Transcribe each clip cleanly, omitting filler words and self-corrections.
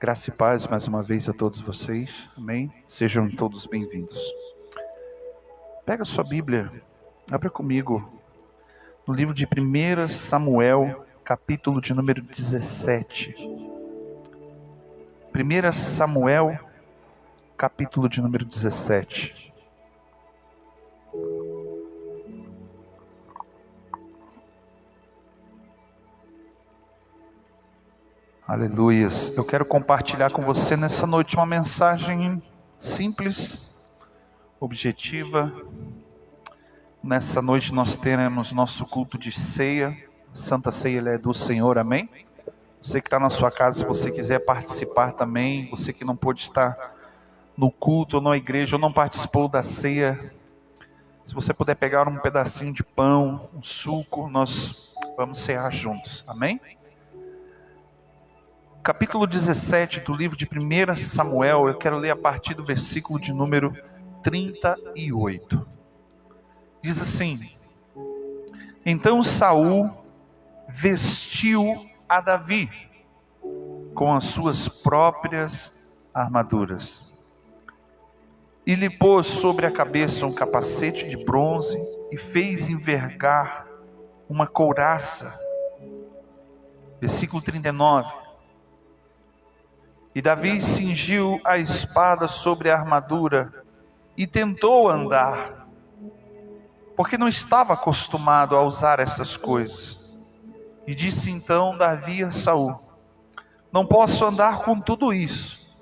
Graça e paz mais uma vez a todos vocês, amém? Sejam todos bem-vindos. Pega a sua Bíblia, abra comigo no livro de 1 Samuel, capítulo de número 17. 1 Samuel, capítulo de número 17. Aleluias. Eu quero compartilhar com você nessa noite uma mensagem simples, objetiva. Nessa noite nós teremos nosso culto de ceia. Santa Ceia é do Senhor, amém? Você que está na sua casa, se você quiser participar também, você que não pôde estar no culto ou na igreja ou não participou da ceia, se você puder pegar um pedacinho de pão, um suco, nós vamos cear juntos, amém? Capítulo 17 do livro de 1 Samuel, eu quero ler a partir do versículo de número 38. Diz assim: Então Saul vestiu a Davi com as suas próprias armaduras e lhe pôs sobre a cabeça um capacete de bronze e fez envergar uma couraça. Versículo 39. E Davi cingiu a espada sobre a armadura e tentou andar, porque não estava acostumado a usar estas coisas. E disse então Davi a Saul: Não posso andar com tudo isso,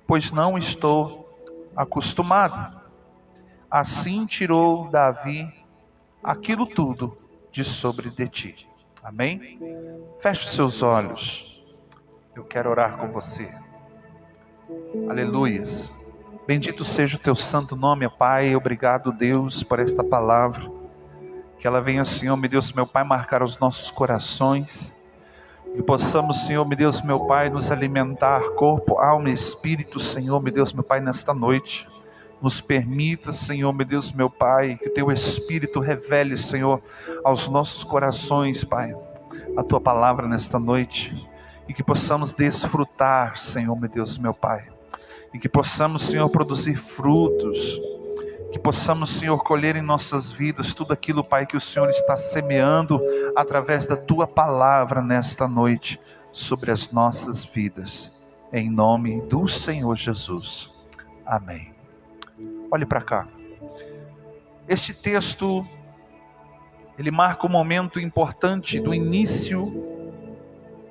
pois não estou acostumado. Assim tirou Davi aquilo tudo de sobre de ti. Amém? Feche os seus olhos. Eu quero orar com você. Aleluias. Bendito seja o teu santo nome, Pai. Obrigado, Deus, por esta palavra. Que ela venha, Senhor, meu Deus, meu Pai, marcar os nossos corações. Que possamos, Senhor, meu Deus, meu Pai, nos alimentar corpo, alma e espírito, Senhor, meu Deus, meu Pai, nesta noite. Nos permita, Senhor, meu Deus, meu Pai, que o teu Espírito revele, Senhor, aos nossos corações, Pai, a tua palavra nesta noite. E que possamos desfrutar, Senhor, meu Deus, meu Pai. E que possamos, Senhor, produzir frutos. Que possamos, Senhor, colher em nossas vidas tudo aquilo, Pai, que o Senhor está semeando através da tua palavra nesta noite sobre as nossas vidas. Em nome do Senhor Jesus. Amém. Olhe para cá. Este texto, ele marca um momento importante do início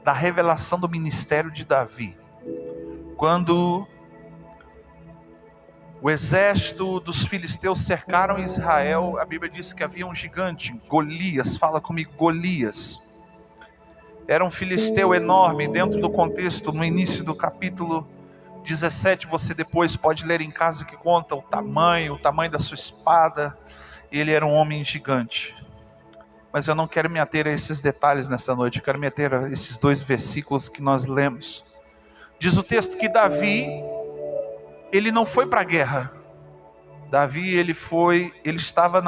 da revelação do ministério de Davi. Quando o exército dos filisteus cercaram Israel, a Bíblia diz que havia um gigante, Golias. Fala comigo, Golias. Era um filisteu enorme. Dentro do contexto, no início do capítulo 17, você depois pode ler em casa, que conta o tamanho da sua espada. Ele era um homem gigante. Mas eu não quero me ater a esses detalhes nessa noite. Eu quero me ater a esses dois versículos que nós lemos. Diz o texto que Davi, ele não foi para a guerra. Davi, ele estava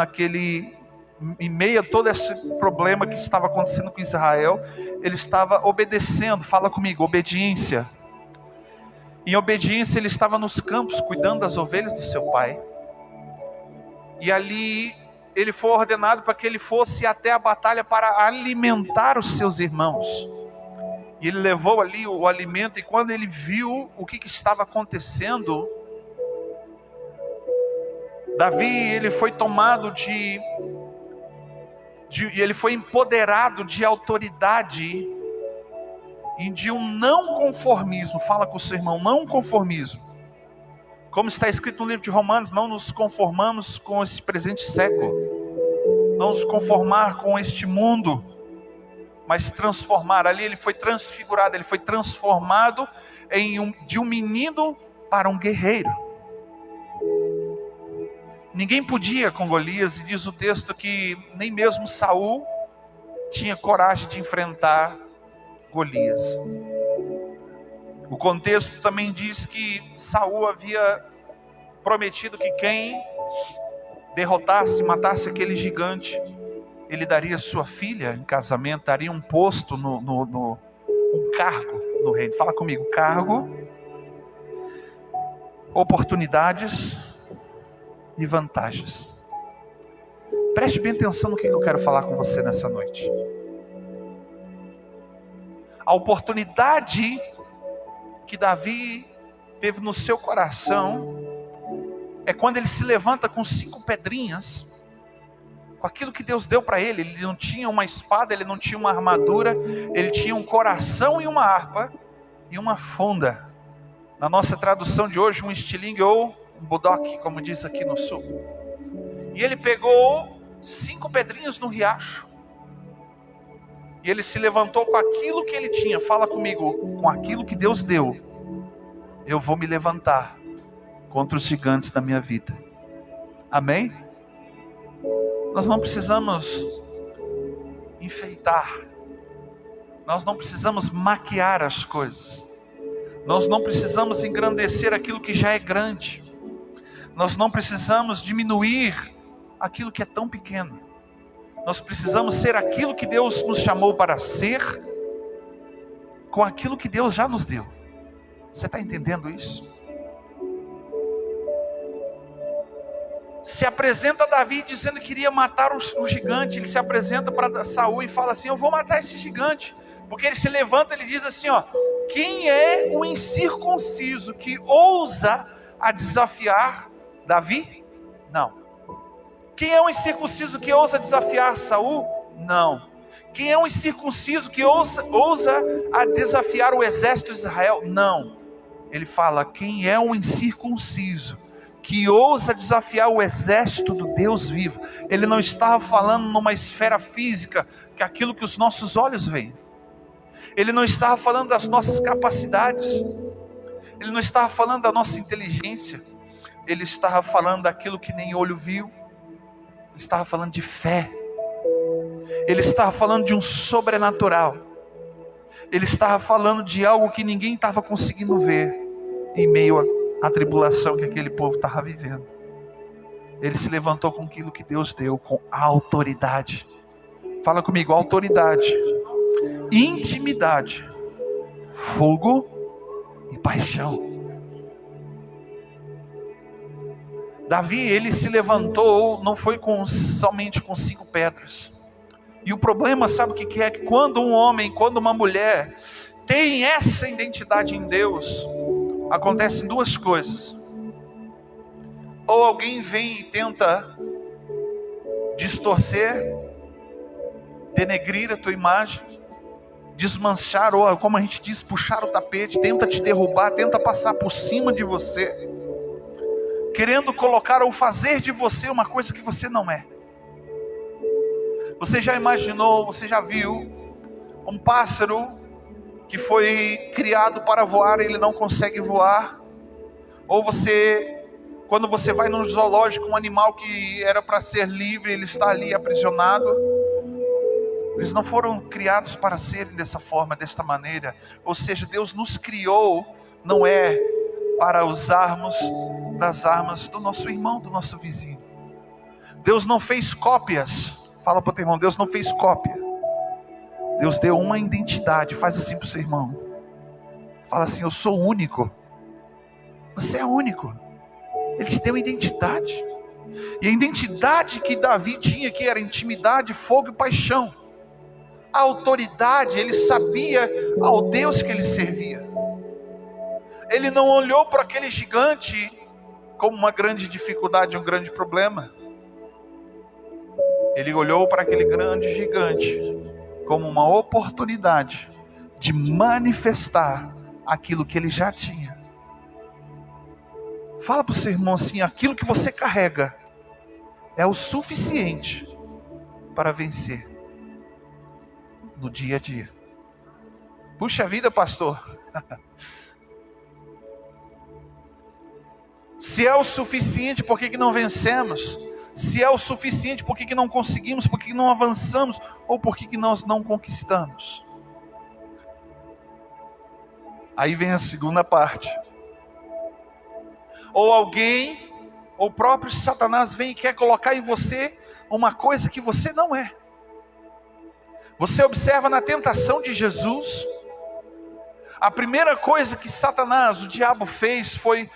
em meio a todo esse problema que estava acontecendo com Israel, ele estava obedecendo. Fala comigo, obediência. Em obediência, ele estava nos campos, cuidando das ovelhas do seu pai. E ali ele foi ordenado para que ele fosse até a batalha para alimentar os seus irmãos. E ele levou ali o alimento, e quando ele viu o que estava acontecendo, Davi, ele foi tomado ele foi empoderado de autoridade e de um não conformismo. Fala com o seu irmão, não conformismo. Como está escrito no livro de Romanos, não nos conformamos com esse presente século, não nos conformar com este mundo, mas transformar. Ali ele foi transfigurado, ele foi transformado de um menino para um guerreiro. Ninguém podia com Golias, e diz o texto que nem mesmo Saul tinha coragem de enfrentar Golias. O contexto também diz que Saul havia prometido que quem derrotasse, matasse aquele gigante, ele daria sua filha em casamento, daria um posto, um cargo no reino. Fala comigo: cargo, oportunidades e vantagens. Preste bem atenção no que eu quero falar com você nessa noite. A oportunidade que Davi teve no seu coração é quando ele se levanta com 5 pedrinhas, com aquilo que Deus deu para ele. Ele não tinha uma espada, ele não tinha uma armadura, ele tinha um coração e uma harpa e uma funda. Na nossa tradução de hoje, um estilingue ou um bodoque, como diz aqui no sul. E ele pegou 5 pedrinhas no riacho. E ele se levantou com aquilo que ele tinha. Fala comigo: com aquilo que Deus deu, eu vou me levantar contra os gigantes da minha vida. Amém? Nós não precisamos enfeitar. Nós não precisamos maquiar as coisas. Nós não precisamos engrandecer aquilo que já é grande. Nós não precisamos diminuir aquilo que é tão pequeno. Nós precisamos ser aquilo que Deus nos chamou para ser, com aquilo que Deus já nos deu. Você está entendendo isso? Se apresenta Davi dizendo que queria matar o gigante. Ele se apresenta para Saul e fala assim: eu vou matar esse gigante. Porque ele se levanta, ele diz assim, ó: quem é o incircunciso que ousa a desafiar Davi? Não. Quem é o incircunciso que ousa desafiar Saul? Não. Quem é o incircunciso que ousa a desafiar o exército de Israel? Não. Ele fala: quem é o incircunciso que ousa desafiar o exército do Deus vivo? Ele não estava falando numa esfera física, que é aquilo que os nossos olhos veem. Ele não estava falando das nossas capacidades. Ele não estava falando da nossa inteligência. Ele estava falando daquilo que nem olho viu. Ele estava falando de fé. Ele estava falando de um sobrenatural. Ele estava falando de algo que ninguém estava conseguindo ver em meio a tribulação que aquele povo estava vivendo. Ele se levantou com aquilo que Deus deu, com autoridade. Fala comigo: autoridade, intimidade, fogo e paixão. Davi, ele se levantou, não foi somente com 5 pedras. E o problema, sabe o que é? Que quando um homem, quando uma mulher tem essa identidade em Deus, acontecem 2 coisas. Ou alguém vem e tenta distorcer, denegrir a tua imagem, desmanchar, ou como a gente diz, puxar o tapete, tenta te derrubar, tenta passar por cima de você, querendo colocar ou fazer de você uma coisa que você não é. Você já imaginou, você já viu um pássaro que foi criado para voar e ele não consegue voar? Ou quando você vai num zoológico, um animal que era para ser livre, ele está ali aprisionado. Eles não foram criados para serem dessa forma, desta maneira. Ou seja, Deus nos criou, não é para usarmos das armas do nosso irmão, do nosso vizinho. Deus não fez cópias. Fala para o teu irmão: Deus não fez cópia. Deus deu uma identidade. Faz assim para o seu irmão. Fala assim: eu sou único. Você é único. Ele te deu identidade. E a identidade que Davi tinha aqui era intimidade, fogo e paixão. A autoridade, ele sabia ao Deus que ele servia. Ele não olhou para aquele gigante como uma grande dificuldade, um grande problema. Ele olhou para aquele grande gigante como uma oportunidade de manifestar aquilo que ele já tinha. Fala para o seu irmão assim: aquilo que você carrega é o suficiente para vencer no dia a dia. Puxa vida, pastor. Se é o suficiente, por que não vencemos? Se é o suficiente, por que não conseguimos? Por que não avançamos? Ou por que nós não conquistamos? Aí vem a segunda parte. Ou alguém, ou o próprio Satanás vem e quer colocar em você uma coisa que você não é. Você observa na tentação de Jesus, A primeira coisa que Satanás, o diabo, fez foi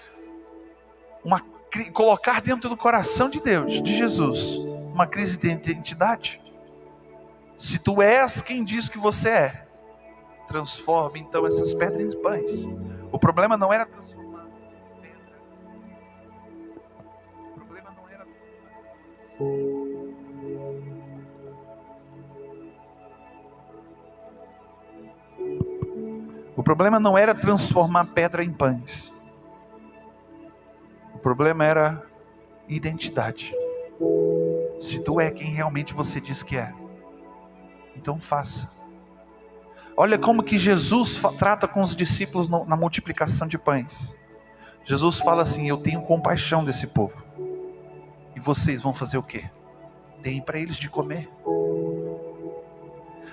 colocar dentro do coração de Deus, de Jesus, uma crise de identidade. Se tu és quem diz que você é, transforme então essas pedras em pães. O problema não era transformar pedra. O problema não era O problema não era transformar pedra em pães. O problema era identidade. Se tu é quem realmente você diz que é, então faça. Olha como que Jesus trata com os discípulos na multiplicação de pães. Jesus fala assim: eu tenho compaixão desse povo. E vocês vão fazer o quê? Deem para eles de comer.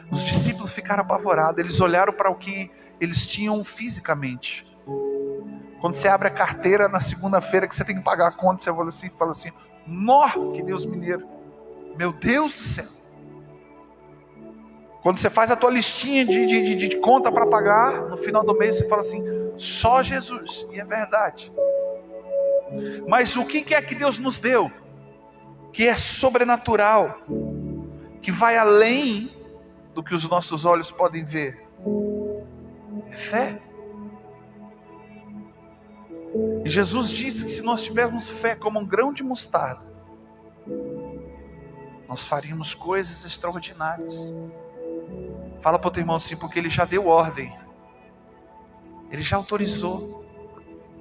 Os discípulos ficaram apavorados. Eles olharam para o que eles tinham fisicamente. Quando você abre a carteira na segunda-feira que você tem que pagar a conta, você fala assim: nó, que Deus me livre. Meu Deus do céu. Quando você faz a tua listinha de conta para pagar, no final do mês você fala assim: só Jesus. E é verdade. Mas o que é que Deus nos deu? Que é sobrenatural, que vai além do que os nossos olhos podem ver. É fé. E Jesus disse que se nós tivermos fé como um grão de mostarda, nós faríamos coisas extraordinárias. Fala para o teu irmão assim, porque Ele já deu ordem. Ele já autorizou.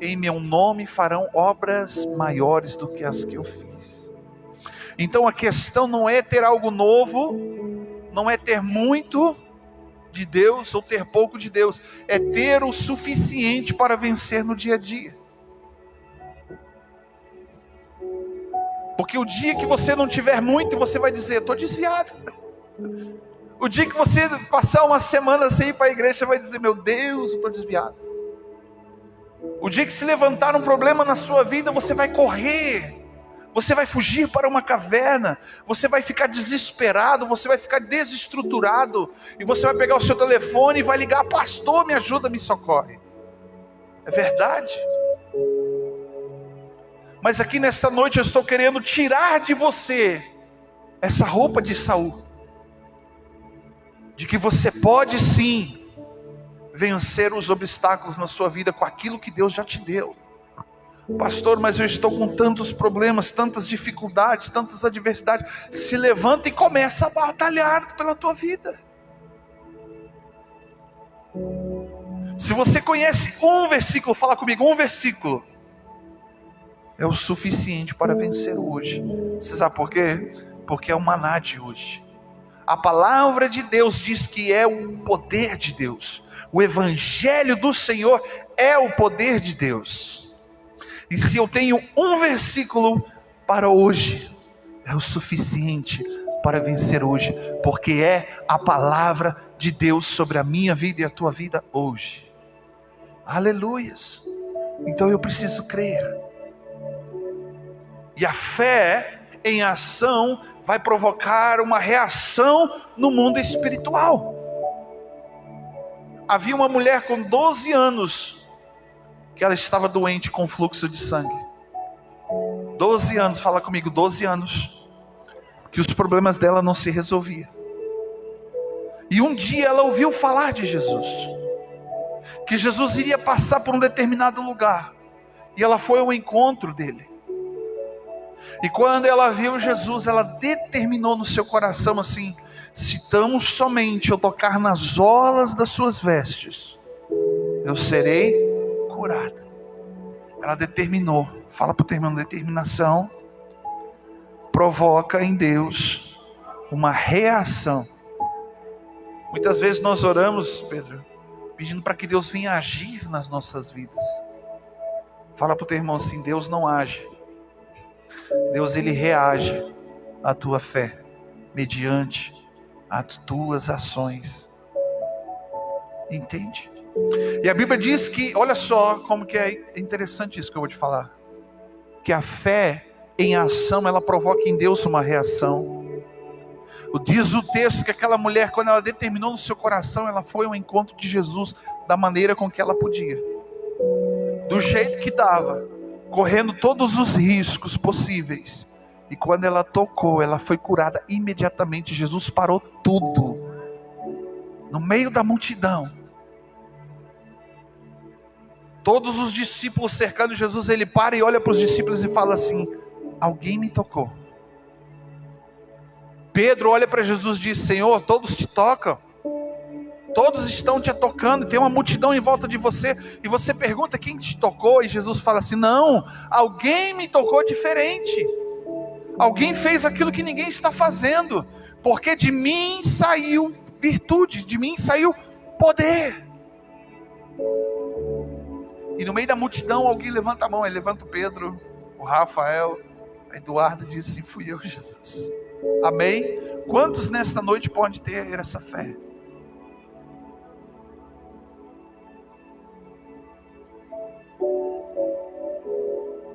Em meu nome farão obras maiores do que as que eu fiz. Então a questão não é ter algo novo, não é ter muito de Deus ou ter pouco de Deus. É ter o suficiente para vencer no dia a dia. Porque o dia que você não tiver muito, você vai dizer: estou desviado. O dia que você passar uma semana sem ir para a igreja, você vai dizer: meu Deus, eu estou desviado. O dia que se levantar um problema na sua vida, você vai correr. Você vai fugir para uma caverna. Você vai ficar desesperado, você vai ficar desestruturado. E você vai pegar o seu telefone e vai ligar: pastor, me ajuda, me socorre. É verdade. Mas aqui nesta noite eu estou querendo tirar de você essa roupa de Saul. De que você pode sim vencer os obstáculos na sua vida com aquilo que Deus já te deu. Pastor, mas eu estou com tantos problemas, tantas dificuldades, tantas adversidades. Se levanta e começa a batalhar pela tua vida. Se você conhece um versículo, fala comigo, um versículo, é o suficiente para vencer hoje. Você sabe por quê? Porque é o maná de hoje. A palavra de Deus diz que é o poder de Deus. O evangelho do Senhor é o poder de Deus. E se eu tenho um versículo para hoje, é o suficiente para vencer hoje. Porque é a palavra de Deus sobre a minha vida e a tua vida hoje. Aleluias. Então eu preciso crer. E a fé em ação vai provocar uma reação no mundo espiritual. Havia uma mulher com 12 anos, que ela estava doente com fluxo de sangue. 12 anos, fala comigo, 12 anos, que os problemas dela não se resolviam. E um dia ela ouviu falar de Jesus, que Jesus iria passar por um determinado lugar, e ela foi ao encontro dele. E quando ela viu Jesus, ela determinou no seu coração assim: se tão somente eu tocar nas orlas das suas vestes, eu serei curada. Ela determinou. Fala para o teu irmão, determinação provoca em Deus uma reação. Muitas vezes nós oramos, Pedro, pedindo para que Deus venha agir nas nossas vidas. Fala para o teu irmão assim: Deus não age. Deus, Ele reage à tua fé, mediante as tuas ações. Entende? E a Bíblia diz que, olha só como que é interessante isso que eu vou te falar. Que a fé em ação, ela provoca em Deus uma reação. Diz o texto que aquela mulher, quando ela determinou no seu coração, ela foi ao encontro de Jesus da maneira com que ela podia, do jeito que dava, correndo todos os riscos possíveis. E quando ela tocou, ela foi curada imediatamente. Jesus parou tudo, no meio da multidão. Todos os discípulos cercando Jesus, ele para e olha para os discípulos e fala assim: alguém me tocou. Pedro olha para Jesus e diz: Senhor, todos te tocam, todos estão te tocando, tem uma multidão em volta de você, e você pergunta quem te tocou, e Jesus fala assim: não, alguém me tocou diferente, alguém fez aquilo que ninguém está fazendo, porque de mim saiu virtude, de mim saiu poder. E no meio da multidão alguém levanta a mão, ele levanta o Pedro, o Rafael, a Eduardo, diz assim: fui eu, Jesus. Amém? Quantos nesta noite podem ter essa fé?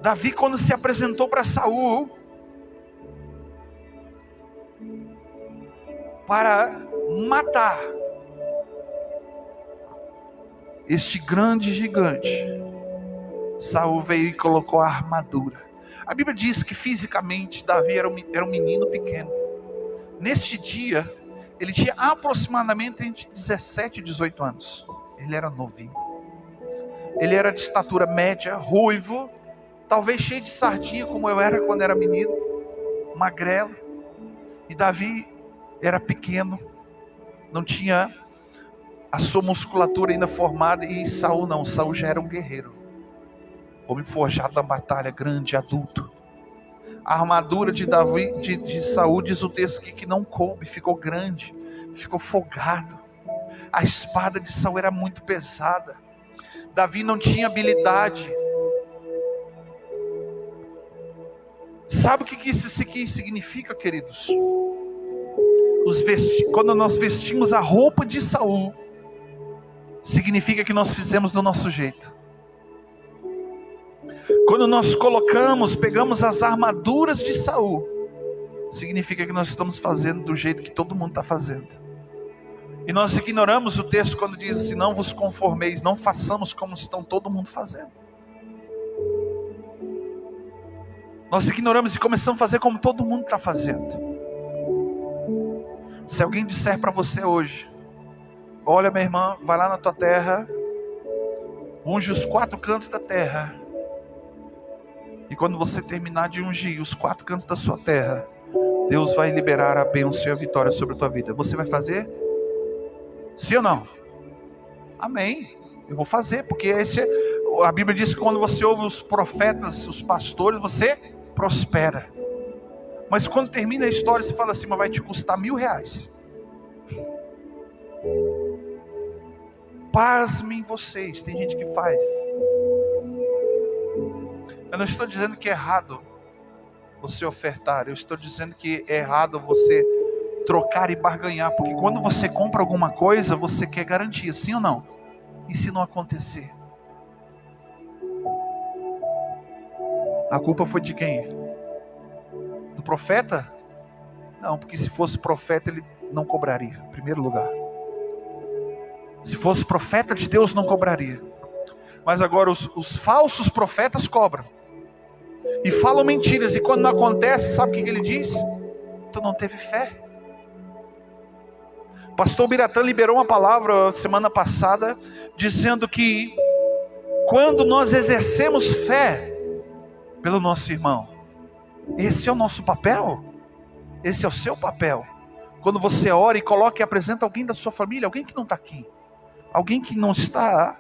Davi, quando se apresentou para Saul para matar este grande gigante, Saul veio e colocou a armadura. A Bíblia diz que fisicamente Davi era um menino pequeno. Neste dia, ele tinha aproximadamente entre 17 e 18 anos. Ele era novinho. Ele era de estatura média, ruivo, talvez cheio de sardinha, como eu era quando era menino, magrelo. E Davi era pequeno, não tinha a sua musculatura ainda formada. E Saul não, Saul já era um guerreiro, homem forjado na batalha, grande, adulto. A armadura de Davi, de Saul, diz o texto que não coube, ficou grande, ficou folgado. A espada de Saul era muito pesada. Davi não tinha habilidade. Sabe o que isso aqui significa, queridos? Quando nós vestimos a roupa de Saul, significa que nós fizemos do nosso jeito. Quando nós pegamos as armaduras de Saul, significa que nós estamos fazendo do jeito que todo mundo está fazendo. E nós ignoramos o texto quando diz assim: não vos conformeis, não façamos como estão todo mundo fazendo. Nós ignoramos e começamos a fazer como todo mundo está fazendo. Se alguém disser para você hoje: olha, minha irmã, vai lá na tua terra, unge os 4 cantos da terra, e quando você terminar de ungir os 4 cantos da sua terra, Deus vai liberar a bênção e a vitória sobre a tua vida. Você vai fazer? Sim ou não? Amém. Eu vou fazer, porque a Bíblia diz que quando você ouve os profetas, os pastores, você prospera. Mas quando termina a história, você fala assim: mas vai te custar R$1.000. Pasmem vocês, tem gente que faz. Eu não estou dizendo que é errado você ofertar, eu estou dizendo que é errado você trocar e barganhar, porque quando você compra alguma coisa, você quer garantia, sim ou não? E se não acontecer? A culpa foi de quem? Do profeta? Não, porque se fosse profeta ele não cobraria, em primeiro lugar. Se fosse profeta de Deus não cobraria. Mas agora os falsos profetas cobram. E falam mentiras, e quando não acontece, sabe o que ele diz? Tu não teve fé. Pastor Biratã liberou uma palavra semana passada, dizendo que quando nós exercemos fé pelo nosso irmão, esse é o nosso papel, esse é o seu papel. Quando você ora e coloca e apresenta alguém da sua família, alguém que não está aqui, alguém que não está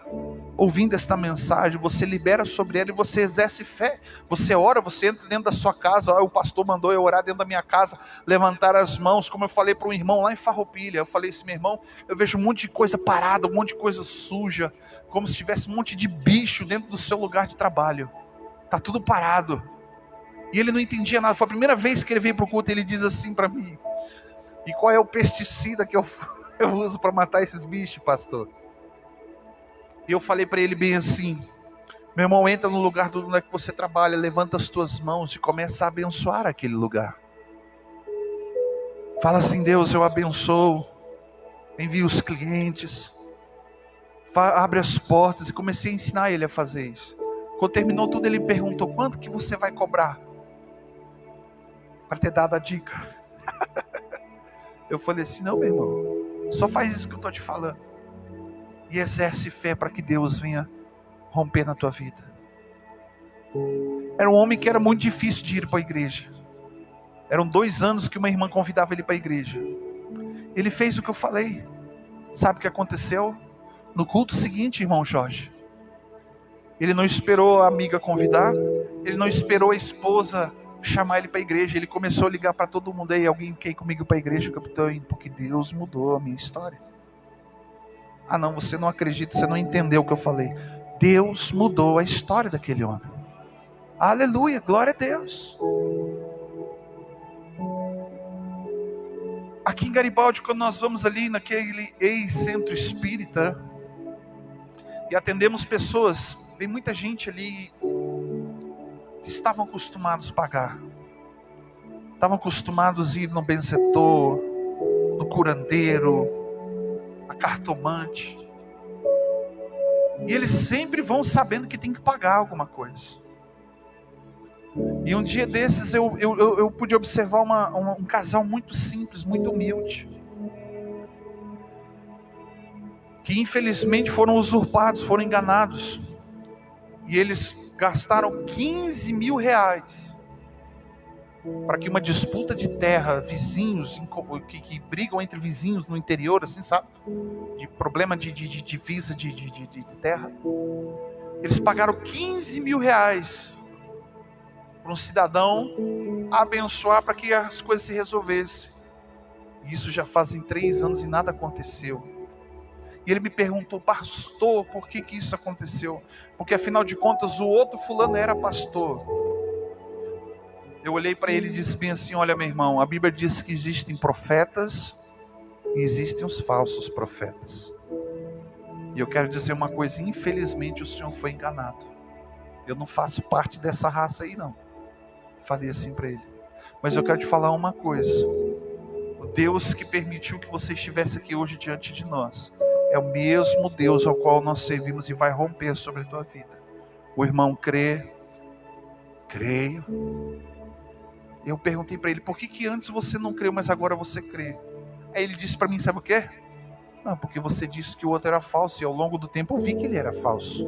ouvindo esta mensagem, você libera sobre ela e você exerce fé. Você ora, você entra dentro da sua casa. O pastor mandou eu orar dentro da minha casa, levantar as mãos, como eu falei para um irmão lá em Farroupilha. Eu falei assim: meu irmão, eu vejo um monte de coisa parada, um monte de coisa suja, como se tivesse um monte de bicho dentro do seu lugar de trabalho. Está tudo parado. E ele não entendia nada. Foi a primeira vez que ele veio para o culto e ele diz assim para mim: e qual é o pesticida que eu uso para matar esses bichos, pastor? E eu falei para ele bem assim: meu irmão, entra no lugar onde é que você trabalha, levanta as tuas mãos e começa a abençoar aquele lugar. Fala assim: Deus, eu abençoo, envio os clientes, abre as portas. E comecei a ensinar ele a fazer isso. Quando terminou tudo, ele me perguntou: quanto que você vai cobrar para ter dado a dica? Eu falei assim: não, meu irmão, só faz isso que eu estou te falando e exerce fé para que Deus venha romper na tua vida. Era um homem que era muito difícil de ir para a igreja. Eram 2 anos que uma irmã convidava ele para a igreja. Ele fez o que eu falei. Sabe o que aconteceu? No culto seguinte, irmão Jorge, ele não esperou a amiga convidar, ele não esperou a esposa chamar ele para a igreja. Ele começou a ligar para todo mundo: aí, alguém quer ir comigo para a igreja, capitão? Porque Deus mudou a minha história. Ah não, você não acredita, você não entendeu o que eu falei. Deus mudou a história daquele homem. Aleluia, glória a Deus. Aqui em Garibaldi, quando nós vamos ali naquele ex-centro espírita e atendemos pessoas, vem muita gente ali que estavam acostumados a pagar, estavam acostumados a ir no benzetor, no curandeiro, a cartomante, e eles sempre vão sabendo que tem que pagar alguma coisa. E um dia desses eu pude observar um casal muito simples, muito humilde, que infelizmente foram usurpados, foram enganados, e eles gastaram 15 mil reais para que uma disputa de terra, vizinhos que brigam entre vizinhos no interior, assim, sabe, de problema de divisa de terra, eles pagaram 15 mil reais para um cidadão abençoar para que as coisas se resolvessem. E isso já fazem 3 anos e nada aconteceu. E ele me perguntou: pastor, por que isso aconteceu? Porque afinal de contas o outro fulano era pastor. Eu olhei para ele e disse bem assim: olha, meu irmão, a Bíblia diz que existem profetas e existem os falsos profetas. E eu quero dizer uma coisa: infelizmente o senhor foi enganado. Eu não faço parte dessa raça aí não. Falei assim para ele. Mas eu quero te falar uma coisa: o Deus que permitiu que você estivesse aqui hoje diante de nós é o mesmo Deus ao qual nós servimos e vai romper sobre a tua vida. O irmão crê? Creio. Eu perguntei para ele: por que antes você não creu, mas agora você crê? Aí ele disse para mim: sabe o que? Não, porque você disse que o outro era falso, e ao longo do tempo eu vi que ele era falso.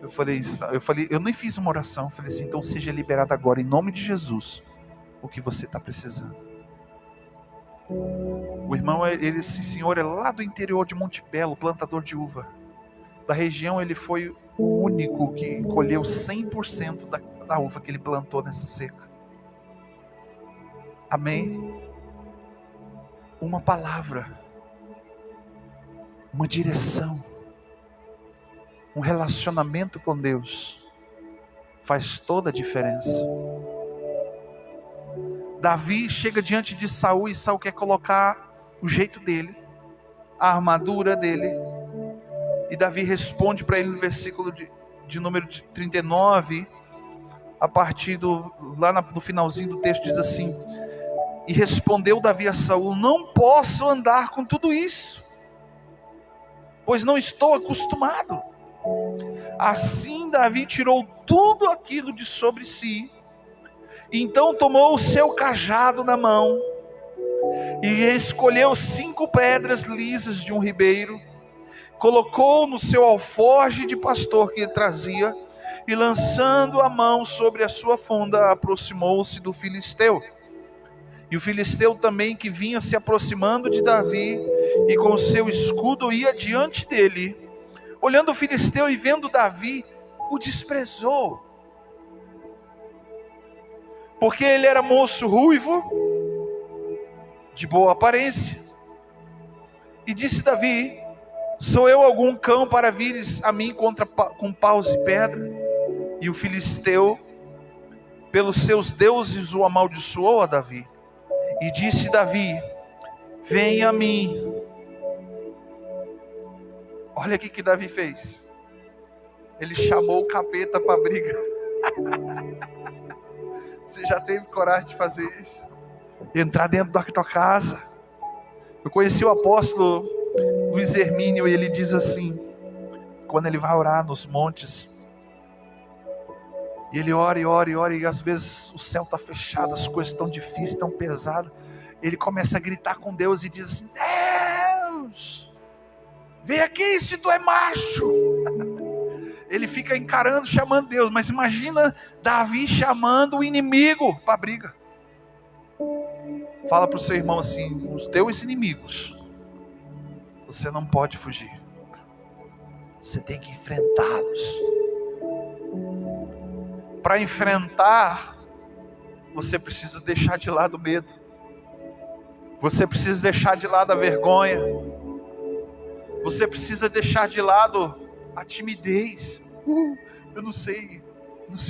Eu falei, eu nem fiz uma oração. Eu falei assim: então seja liberado agora, em nome de Jesus, o que você está precisando. O irmão, esse senhor é lá do interior de Monte Belo, plantador de uva. Da região, ele foi o único que colheu 100% da uva que ele plantou nessa seca. Amém? Uma palavra, uma direção, um relacionamento com Deus faz toda a diferença. Davi chega diante de Saul e Saul quer colocar o jeito dele, a armadura dele, e Davi responde para ele no versículo de número 39, a partir lá no finalzinho do texto, diz assim: e respondeu Davi a Saul: não posso andar com tudo isso, pois não estou acostumado. Assim Davi tirou tudo aquilo de sobre si, então tomou o seu cajado na mão, e escolheu 5 pedras lisas de um ribeiro, colocou no seu alforje de pastor que ele trazia, e lançando a mão sobre a sua funda, aproximou-se do filisteu. E o filisteu também, que vinha se aproximando de Davi, e com o seu escudo ia diante dele, olhando o filisteu e vendo Davi, o desprezou, porque ele era moço ruivo, de boa aparência. E disse Davi: sou eu algum cão para vires a mim com paus e pedra? E o filisteu, pelos seus deuses, o amaldiçoou a Davi. E disse Davi: venha a mim. Olha o que Davi fez. Ele chamou o capeta para a briga. Você já teve coragem de fazer isso? entrar dentro da tua casa. Eu conheci o apóstolo Luiz Hermínio e ele diz assim, quando ele vai orar nos montes, e ele ora e ora e ora, e às vezes o céu está fechado, as coisas estão difíceis, estão pesadas, ele começa a gritar com Deus e diz: Deus, vem aqui se tu é macho. Ele fica encarando, chamando Deus, mas imagina Davi chamando o inimigo para a briga. Fala para o seu irmão assim: os teus inimigos, você não pode fugir, você tem que enfrentá-los. Para enfrentar, você precisa deixar de lado o medo, você precisa deixar de lado a vergonha, você precisa deixar de lado a timidez. Eu não sei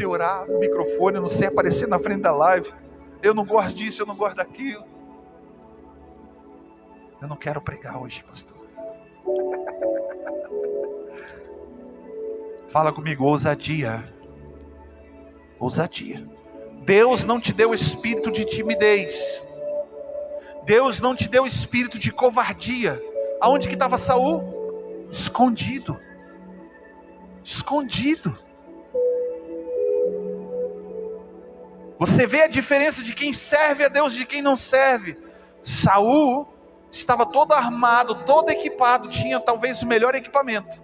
orar no microfone, eu não sei aparecer na frente da live, eu não gosto disso, eu não gosto daquilo. Eu não quero pregar hoje, pastor. Fala comigo: ousadia. Ousadia. Deus não te deu espírito de timidez. Deus não te deu espírito de covardia. Aonde que estava Saul? Escondido. Escondido. Você vê a diferença de quem serve a Deus e de quem não serve. Saul estava todo armado, todo equipado, tinha talvez o melhor equipamento,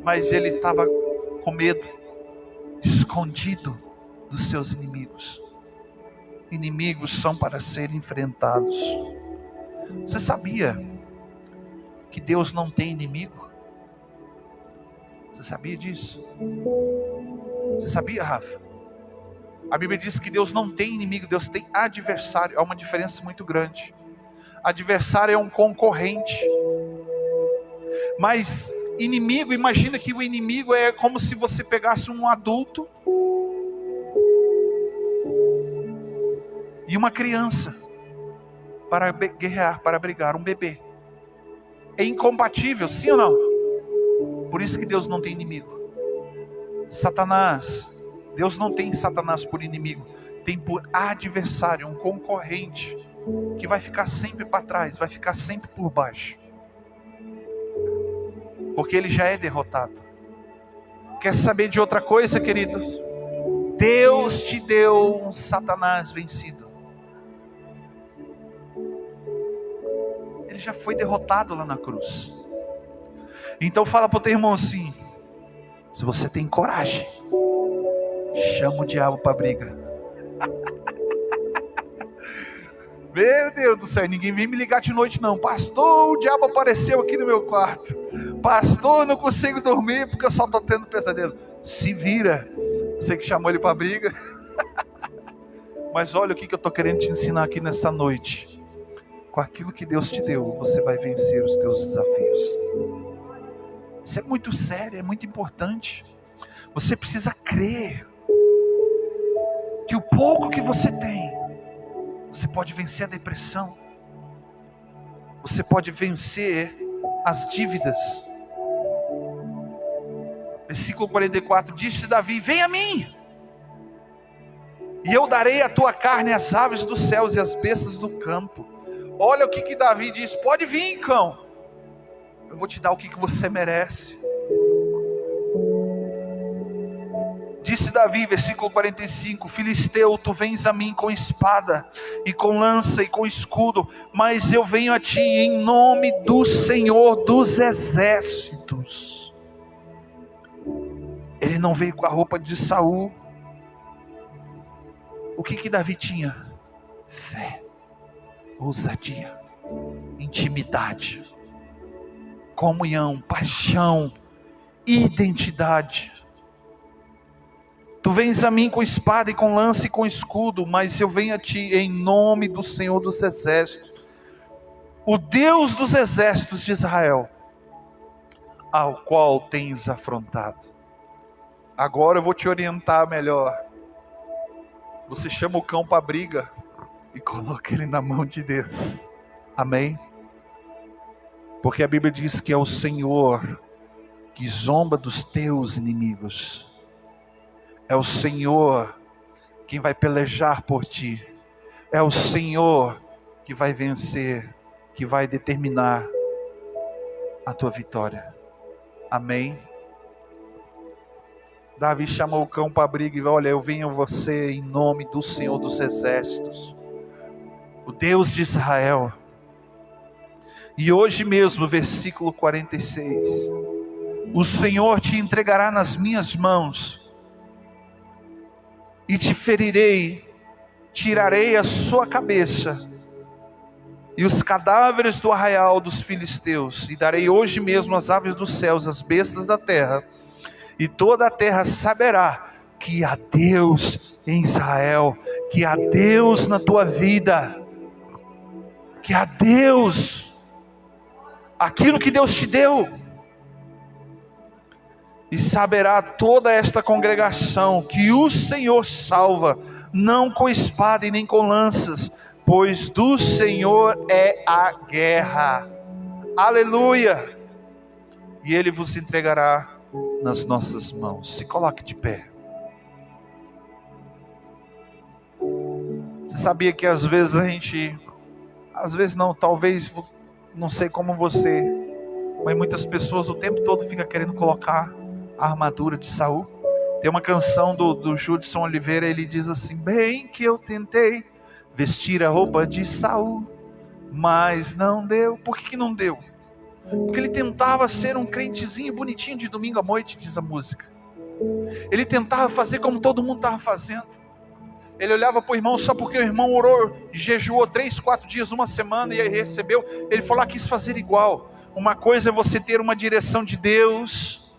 mas ele estava com medo, escondido dos seus inimigos. Inimigos são para serem enfrentados. Você sabia que Deus não tem inimigo? Você sabia disso? Você sabia, Rafa? A Bíblia diz que Deus não tem inimigo, Deus tem adversário. Há uma diferença muito grande. Adversário é um concorrente. Mas inimigo, imagina que o inimigo é como se você pegasse um adulto e uma criança para guerrear, para brigar, um bebê. É incompatível, sim ou não? Por isso que Deus não tem inimigo. Satanás, Deus não tem Satanás por inimigo, tem por adversário, um concorrente, que vai ficar sempre para trás, vai ficar sempre por baixo, porque ele já é derrotado. Quer saber de outra coisa, queridos? Deus te deu um Satanás vencido. Ele já foi derrotado lá na cruz. Então fala para o teu irmão assim: se você tem coragem, chama o diabo para briga. Meu Deus do céu, ninguém vem me ligar de noite não. Pastor, o diabo apareceu aqui no meu quarto. Pastor, eu não consigo dormir porque eu só estou tendo pesadelo. Se vira, você que chamou ele para briga. Mas olha o que eu estou querendo te ensinar aqui nessa noite. Com aquilo que Deus te deu, você vai vencer os teus desafios. Isso é muito sério, é muito importante. Você precisa crer que o pouco que você tem, você pode vencer a depressão, você pode vencer as dívidas. Versículo 44, disse Davi: vem a mim, e eu darei a tua carne às aves dos céus e às bestas do campo. Olha o que Davi diz: pode vir, cão, eu vou te dar o que você merece. Disse Davi, versículo 45, Filisteu, tu vens a mim com espada, e com lança, e com escudo, mas eu venho a ti em nome do Senhor dos exércitos. Ele não veio com a roupa de Saul. O que Davi tinha? Fé, ousadia, intimidade, comunhão, paixão, identidade. Tu vens a mim com espada e com lança e com escudo, mas eu venho a ti em nome do Senhor dos exércitos, o Deus dos exércitos de Israel, ao qual tens afrontado. Agora eu vou te orientar melhor. Você chama o cão para a briga e coloca ele na mão de Deus. Amém? Porque a Bíblia diz que é o Senhor que zomba dos teus inimigos. É o Senhor quem vai pelejar por ti. É o Senhor que vai vencer, que vai determinar a tua vitória. Amém? Davi chamou o cão para a briga e falou: olha, eu venho a você em nome do Senhor dos Exércitos, o Deus de Israel. E hoje mesmo, versículo 46, o Senhor te entregará nas minhas mãos, e te ferirei, tirarei a sua cabeça, e os cadáveres do arraial dos filisteus, e darei hoje mesmo as aves dos céus, as bestas da terra, e toda a terra saberá que há Deus em Israel, que há Deus na tua vida, que há Deus, aquilo que Deus te deu. E saberá toda esta congregação que o Senhor salva, não com espada e nem com lanças, pois do Senhor é a guerra. Aleluia! E Ele vos entregará nas nossas mãos. Se coloque de pé. Você sabia que às vezes às vezes não, talvez, não sei como você, mas muitas pessoas o tempo todo ficam querendo colocar a armadura de Saul. Tem uma canção do Judson Oliveira, ele diz assim: bem que eu tentei vestir a roupa de Saul, mas não deu. Por que não deu? Porque ele tentava ser um crentezinho bonitinho de domingo à noite, diz a música. Ele tentava fazer como todo mundo estava fazendo. Ele olhava para o irmão só porque o irmão orou, jejuou 3, 4 dias, uma semana, e aí recebeu. Ele falou: quis fazer igual. Uma coisa é você ter uma direção de Deus,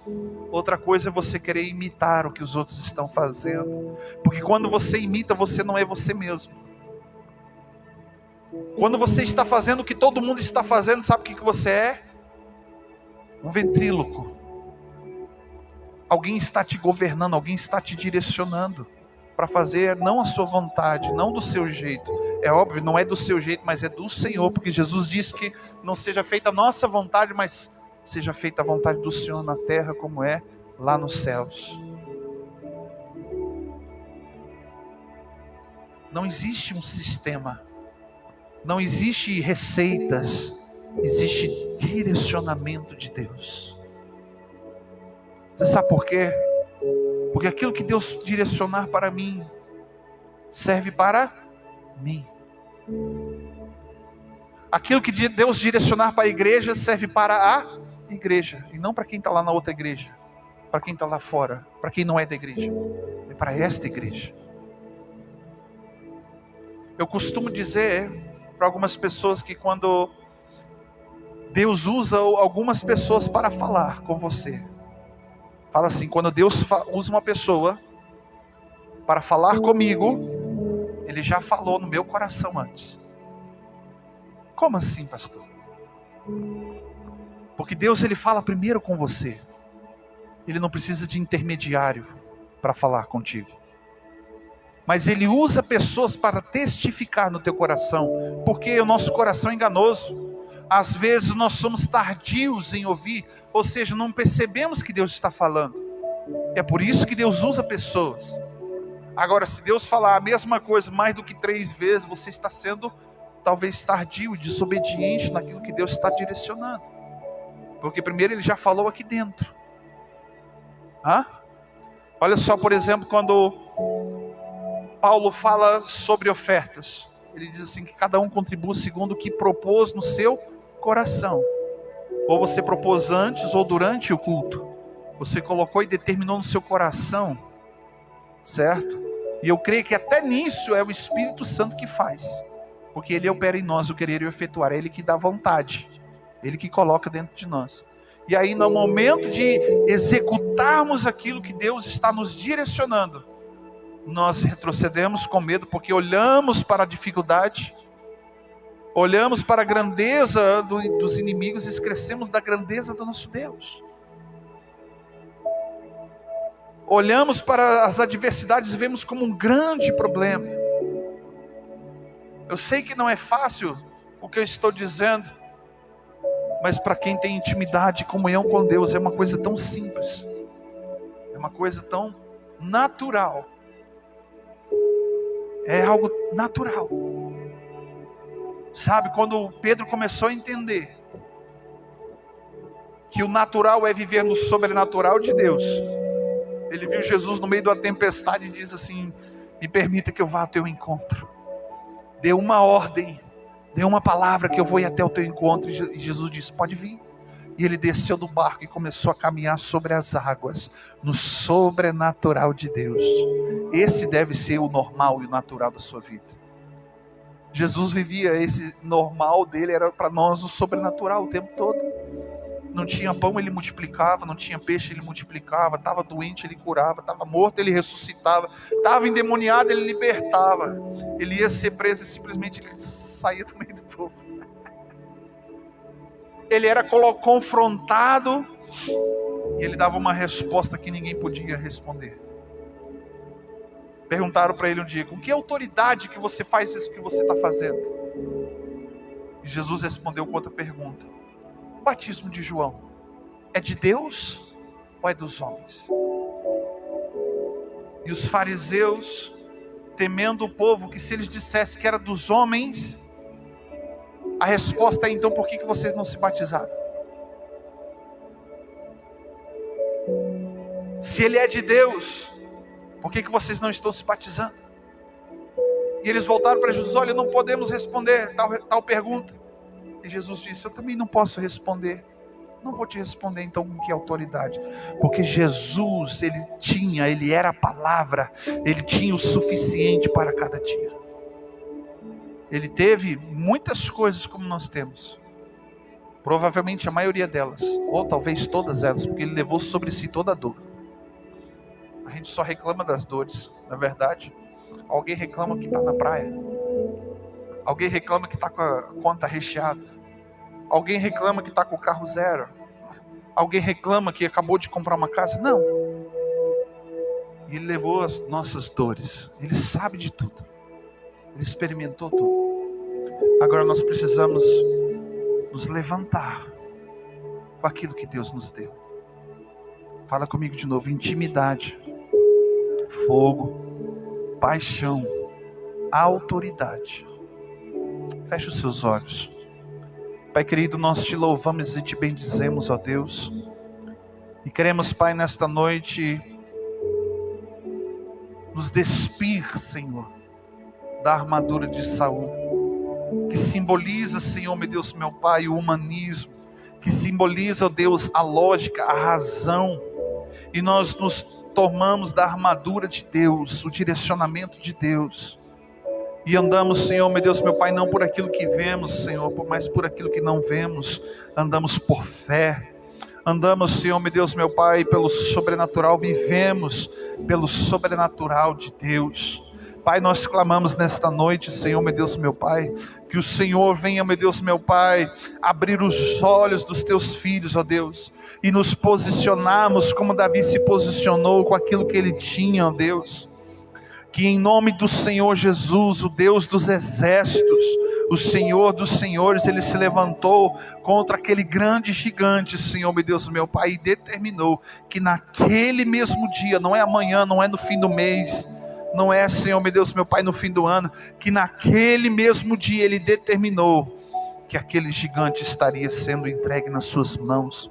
outra coisa é você querer imitar o que os outros estão fazendo. Porque quando você imita, você não é você mesmo. Quando você está fazendo o que todo mundo está fazendo, sabe o que você é? Um ventríloco. Alguém está te governando, alguém está te direcionando para fazer não a sua vontade, não do seu jeito. É óbvio, não é do seu jeito, mas é do Senhor, porque Jesus disse que não seja feita a nossa vontade, mas seja feita a vontade do Senhor na terra como é lá nos céus. Não existe um sistema, não existe receitas, existe direcionamento de Deus. Você sabe por quê? Porque aquilo que Deus direcionar para mim, serve para mim. Aquilo que Deus direcionar para a igreja, serve para a igreja. E não para quem está lá na outra igreja. Para quem está lá fora. Para quem não é da igreja. É para esta igreja. Eu costumo dizer para algumas pessoas que quando Deus usa algumas pessoas para falar com você. Fala assim: quando Deus usa uma pessoa para falar comigo, Ele já falou no meu coração antes. Como assim, pastor? Porque Deus, Ele fala primeiro com você. Ele não precisa de intermediário para falar contigo. Mas Ele usa pessoas para testificar no teu coração. Porque o nosso coração é enganoso. Às vezes nós somos tardios em ouvir. Ou seja, não percebemos que Deus está falando. É por isso que Deus usa pessoas. Agora, se Deus falar a mesma coisa mais do que 3 vezes, você está sendo talvez tardio, desobediente naquilo que Deus está direcionando. Porque primeiro Ele já falou aqui dentro. Olha só, por exemplo, quando Paulo fala sobre ofertas. Ele diz assim, que cada um contribua segundo o que propôs no seu coração. Ou você propôs antes ou durante o culto. Você colocou e determinou no seu coração, certo? E eu creio que até nisso é o Espírito Santo que faz. Porque Ele opera em nós o querer e o efetuar. É Ele que dá vontade. Ele que coloca dentro de nós. E aí no momento de executarmos aquilo que Deus está nos direcionando, nós retrocedemos com medo, porque olhamos para a dificuldade, olhamos para a grandeza dos inimigos e esquecemos da grandeza do nosso Deus. Olhamos para as adversidades e vemos como um grande problema. Eu sei que não é fácil o que eu estou dizendo, mas para quem tem intimidade e comunhão com Deus, é uma coisa tão simples, é uma coisa tão natural. é algo natural. Sabe, quando Pedro começou a entender que o natural é viver no sobrenatural de Deus, ele viu Jesus no meio de uma tempestade e diz assim: me permita que eu vá ao teu encontro. Deu uma ordem, deu uma palavra que eu vou ir até o teu encontro. E Jesus disse: pode vir. E ele desceu do barco e começou a caminhar sobre as águas, no sobrenatural de Deus. Esse deve ser o normal e o natural da sua vida. Jesus vivia esse normal dele, era para nós o sobrenatural o tempo todo. Não tinha pão, ele multiplicava. Não tinha peixe, ele multiplicava. Estava doente, ele curava. Estava morto, ele ressuscitava. Estava endemoniado, ele libertava. Ele ia ser preso e simplesmente ele saía do meio do povo. Ele era confrontado e ele dava uma resposta que ninguém podia responder. Perguntaram para ele um dia: com que autoridade que você faz isso que você está fazendo? E Jesus respondeu com outra pergunta: o batismo de João é de Deus ou é dos homens? E os fariseus, temendo o povo, que se eles dissessem que era dos homens, a resposta é: então por que vocês não se batizaram? Se ele é de Deus, por que vocês não estão se batizando? E eles voltaram para Jesus: olha, não podemos responder tal pergunta. E Jesus disse: eu também não posso responder. Não vou te responder então com que autoridade. Porque Jesus, ele era a palavra, ele tinha o suficiente para cada dia. Ele teve muitas coisas como nós temos. Provavelmente a maioria delas, ou talvez todas elas, porque ele levou sobre si toda a dor. A gente só reclama das dores. Na verdade, alguém reclama que está na praia. Alguém reclama que está com a conta recheada. Alguém reclama que está com o carro zero. Alguém reclama que acabou de comprar uma casa. Não. Ele levou as nossas dores. Ele sabe de tudo. Ele experimentou tudo. Agora nós precisamos nos levantar com aquilo que Deus nos deu. Fala comigo de novo: intimidade, fogo, paixão, autoridade. Feche os seus olhos. Pai querido, nós te louvamos e te bendizemos, ó Deus. E queremos, Pai, nesta noite nos despir, Senhor, da armadura de Saul, que simboliza, Senhor, meu Deus, meu Pai, o humanismo, que simboliza, ó Deus, a lógica, a razão. E nós nos tomamos da armadura de Deus, o direcionamento de Deus. E andamos, Senhor, meu Deus, meu Pai, não por aquilo que vemos, Senhor, mas por aquilo que não vemos. Andamos por fé. Andamos, Senhor, meu Deus, meu Pai, pelo sobrenatural. Vivemos pelo sobrenatural de Deus. Pai, nós clamamos nesta noite, Senhor, meu Deus, meu Pai, que o Senhor venha, meu Deus, meu Pai, abrir os olhos dos teus filhos, ó Deus, e nos posicionarmos como Davi se posicionou com aquilo que ele tinha, ó Deus. Que em nome do Senhor Jesus, o Deus dos exércitos, o Senhor dos senhores, ele se levantou contra aquele grande gigante, Senhor, meu Deus, meu Pai, e determinou que naquele mesmo dia, não é amanhã, não é no fim do mês, não é, Senhor, meu Deus, meu Pai, no fim do ano, que naquele mesmo dia ele determinou que aquele gigante estaria sendo entregue nas suas mãos.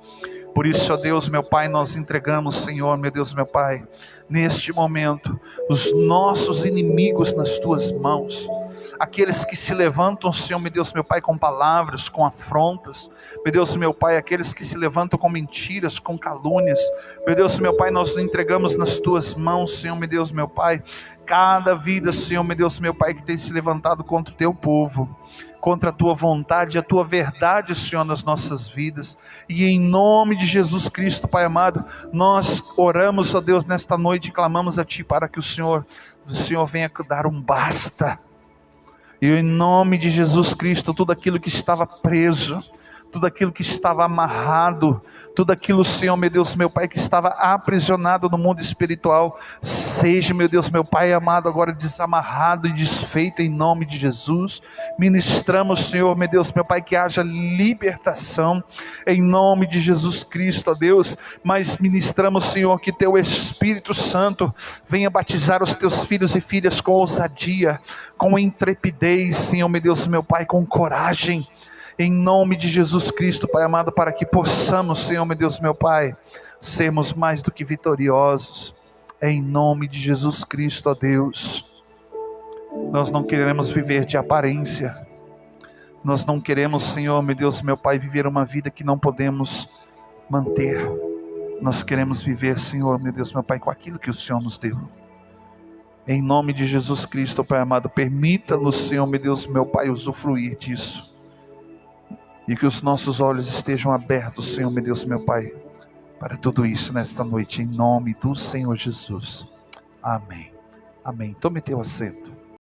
Por isso, ó Deus, meu Pai, nós entregamos, Senhor, meu Deus, meu Pai, neste momento, os nossos inimigos nas tuas mãos. Aqueles que se levantam, Senhor, meu Deus, meu Pai, com palavras, com afrontas. Meu Deus, meu Pai, aqueles que se levantam com mentiras, com calúnias. Meu Deus, meu Pai, nós entregamos nas tuas mãos, Senhor, meu Deus, meu Pai, cada vida, Senhor, meu Deus, meu Pai, que tem se levantado contra o teu povo, contra a tua vontade e a tua verdade, Senhor, nas nossas vidas. E em nome de Jesus Cristo, Pai amado, nós oramos, ó Deus, nesta noite e clamamos a Ti para que o Senhor venha dar um basta. E em nome de Jesus Cristo, tudo aquilo que estava preso, tudo aquilo que estava amarrado, tudo aquilo, Senhor, meu Deus, meu Pai, que estava aprisionado no mundo espiritual, seja, meu Deus, meu Pai amado, agora desamarrado e desfeito em nome de Jesus. Ministramos, Senhor, meu Deus, meu Pai, que haja libertação em nome de Jesus Cristo, ó Deus. Mas ministramos, Senhor, que teu Espírito Santo venha batizar os teus filhos e filhas com ousadia, com intrepidez, Senhor, meu Deus, meu Pai, com coragem, em nome de Jesus Cristo, Pai amado, para que possamos, Senhor, meu Deus, meu Pai, sermos mais do que vitoriosos, em nome de Jesus Cristo, ó Deus. Nós não queremos viver de aparência, nós não queremos, Senhor, meu Deus, meu Pai, viver uma vida que não podemos manter. Nós queremos viver, Senhor, meu Deus, meu Pai, com aquilo que o Senhor nos deu. Em nome de Jesus Cristo, Pai amado, permita-nos, Senhor, meu Deus, meu Pai, usufruir disso. E que os nossos olhos estejam abertos, Senhor, meu Deus, meu Pai, para tudo isso nesta noite, em nome do Senhor Jesus. Amém. Amém. Tome teu assento.